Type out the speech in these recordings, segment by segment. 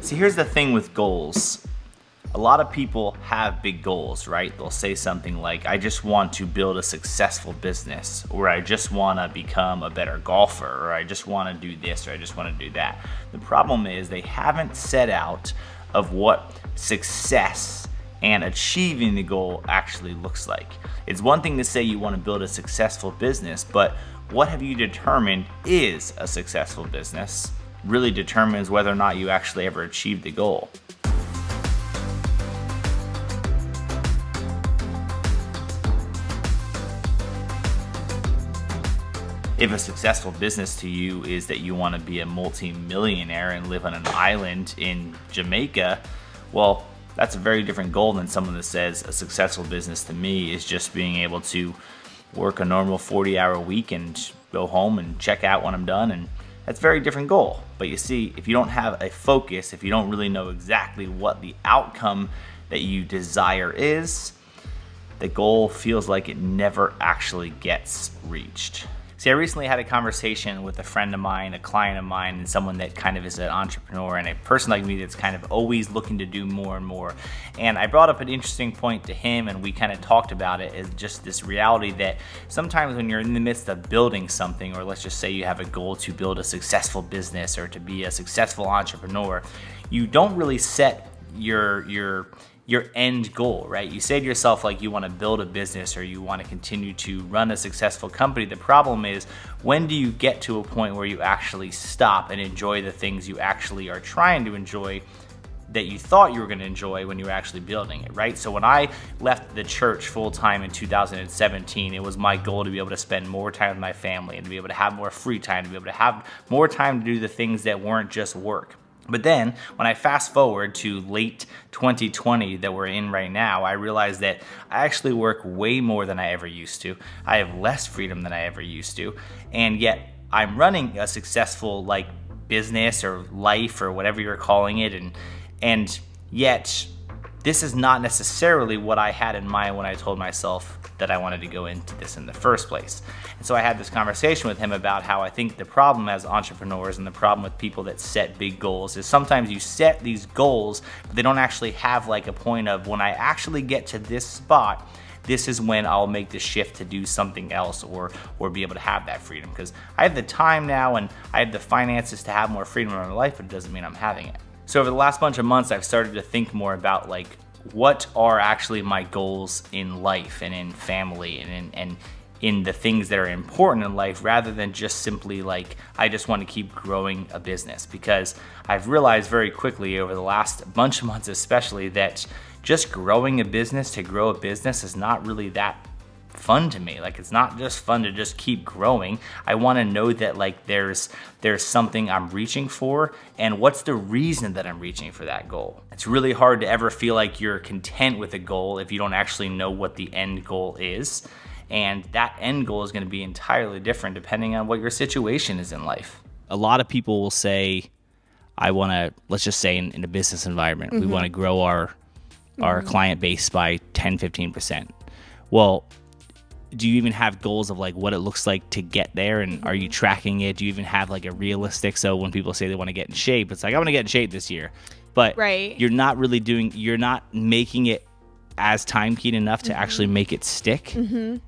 See, here's the thing with goals. A lot of people have big goals, right? They'll say something like, I just want to build a successful business, or I just want to become a better golfer, or I just want to do this, or I just want to do that. The problem is they haven't set out of what success and achieving the goal actually looks like. It's one thing to say you want to build a successful business, but what have you determined is a successful business really determines whether or not you actually ever achieve the goal. If a successful business to you is that you want to be a multi-millionaire and live on an island in Jamaica, well, that's a very different goal than someone that says a successful business to me is just being able to work a normal 40-hour week and go home and check out when I'm done, and that's a very different goal. But you see, if you don't have a focus, if you don't really know exactly what the outcome that you desire is, the goal feels like it never actually gets reached. See, I recently had a conversation with a friend of mine, a client of mine, and someone that kind of is an entrepreneur and a person like me that's kind of always looking to do more and more. And I brought up an interesting point to him, and we kind of talked about it as just this reality that sometimes when you're in the midst of building something, or let's just say you have a goal to build a successful business or to be a successful entrepreneur, you don't really set your end goal, right? You say to yourself like you want to build a business or you want to continue to run a successful company. The problem is, when do you get to a point where you actually stop and enjoy the things you actually are trying to enjoy that you thought you were going to enjoy when you were actually building it, right? So when I left the church full-time in 2017, it was my goal to be able to spend more time with my family and to be able to have more free time, to be able to have more time to do the things that weren't just work. But then when I fast forward to late 2020 that we're in right now, I realized that I actually work way more than I ever used to. I have less freedom than I ever used to. And yet I'm running a successful like business or life or whatever you're calling it. And yet this is not necessarily what I had in mind when I told myself that I wanted to go into this in the first place. And so I had this conversation with him about how I think the problem as entrepreneurs and the problem with people that set big goals is sometimes you set these goals, but they don't actually have like a point of, when I actually get to this spot, this is when I'll make the shift to do something else or be able to have that freedom. Because I have the time now and I have the finances to have more freedom in my life, but it doesn't mean I'm having it. So over the last bunch of months, I've started to think more about like, what are actually my goals in life and in family and in the things that are important in life, rather than just simply like, I just want to keep growing a business. Because I've realized very quickly over the last bunch of months especially that just growing a business to grow a business is not really that fun to me. Like, it's not just fun to just keep growing. I want to know that like there's something I'm reaching for, and what's the reason that I'm reaching for that goal. It's really hard to ever feel like you're content with a goal if you don't actually know what the end goal is. And that end goal is going to be entirely different depending on what your situation is in life. A lot of people will say, I want to, let's just say in a business environment, we want to grow our client base by 10-15%. Well, do you even have goals of like what it looks like to get there, and are you tracking it? Do you even have like a realistic, so when people say they want to get in shape, it's like, I want to get in shape this year, but you're not really you're not making it as time keyed enough to actually make it stick.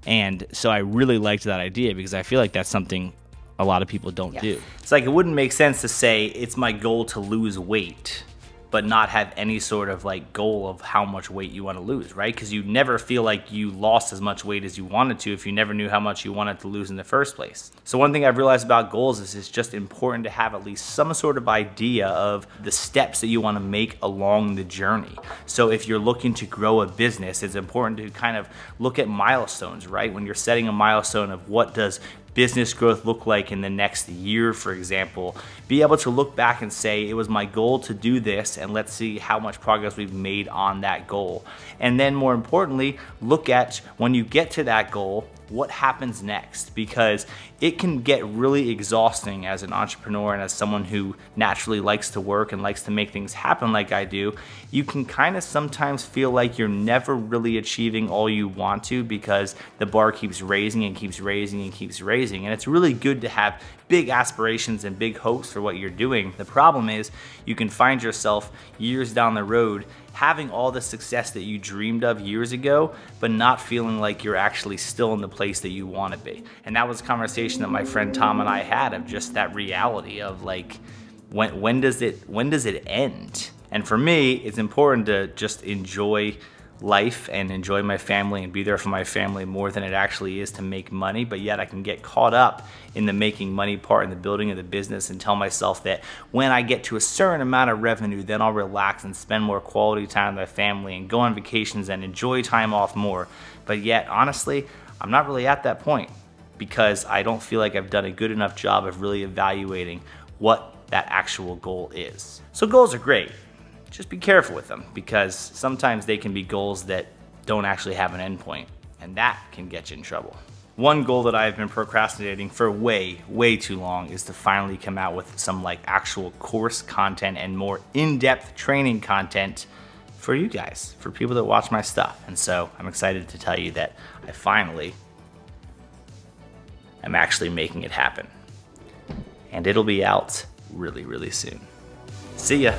And so I really liked that idea, because I feel like that's something a lot of people don't do. It's like, it wouldn't make sense to say it's my goal to lose weight, but not have any sort of like goal of how much weight you want to lose, right? Because you never feel like you lost as much weight as you wanted to if you never knew how much you wanted to lose in the first place. So one thing I've realized about goals is it's just important to have at least some sort of idea of the steps that you want to make along the journey. So if you're looking to grow a business, it's important to kind of look at milestones, right? When you're setting a milestone of what does business growth look like in the next year, for example, be able to look back and say, it was my goal to do this, and let's see how much progress we've made on that goal. And then more importantly, look at when you get to that goal, what happens next, because it can get really exhausting as an entrepreneur and as someone who naturally likes to work and likes to make things happen like I do. You can kind of sometimes feel like you're never really achieving all you want to, because the bar keeps raising and keeps raising and keeps raising. And it's really good to have big aspirations and big hopes for what you're doing. The problem is you can find yourself years down the road having all the success that you dreamed of years ago, but not feeling like you're actually still in the place that you want to be. And that was a conversation that my friend Tom and I had, of just that reality of like, when does it end? And for me, it's important to just enjoy life and enjoy my family and be there for my family more than it actually is to make money. But yet I can get caught up in the making money part and the building of the business and tell myself that when I get to a certain amount of revenue, then I'll relax and spend more quality time with my family and go on vacations and enjoy time off more. But yet, honestly, I'm not really at that point, because I don't feel like I've done a good enough job of really evaluating what that actual goal is. So goals are great. Just be careful with them, because sometimes they can be goals that don't actually have an endpoint, and that can get you in trouble. One goal that I've been procrastinating for way too long is to finally come out with some like actual course content and more in-depth training content for you guys, for people that watch my stuff. And so I'm excited to tell you that I finally am actually making it happen. And it'll be out really soon. See ya.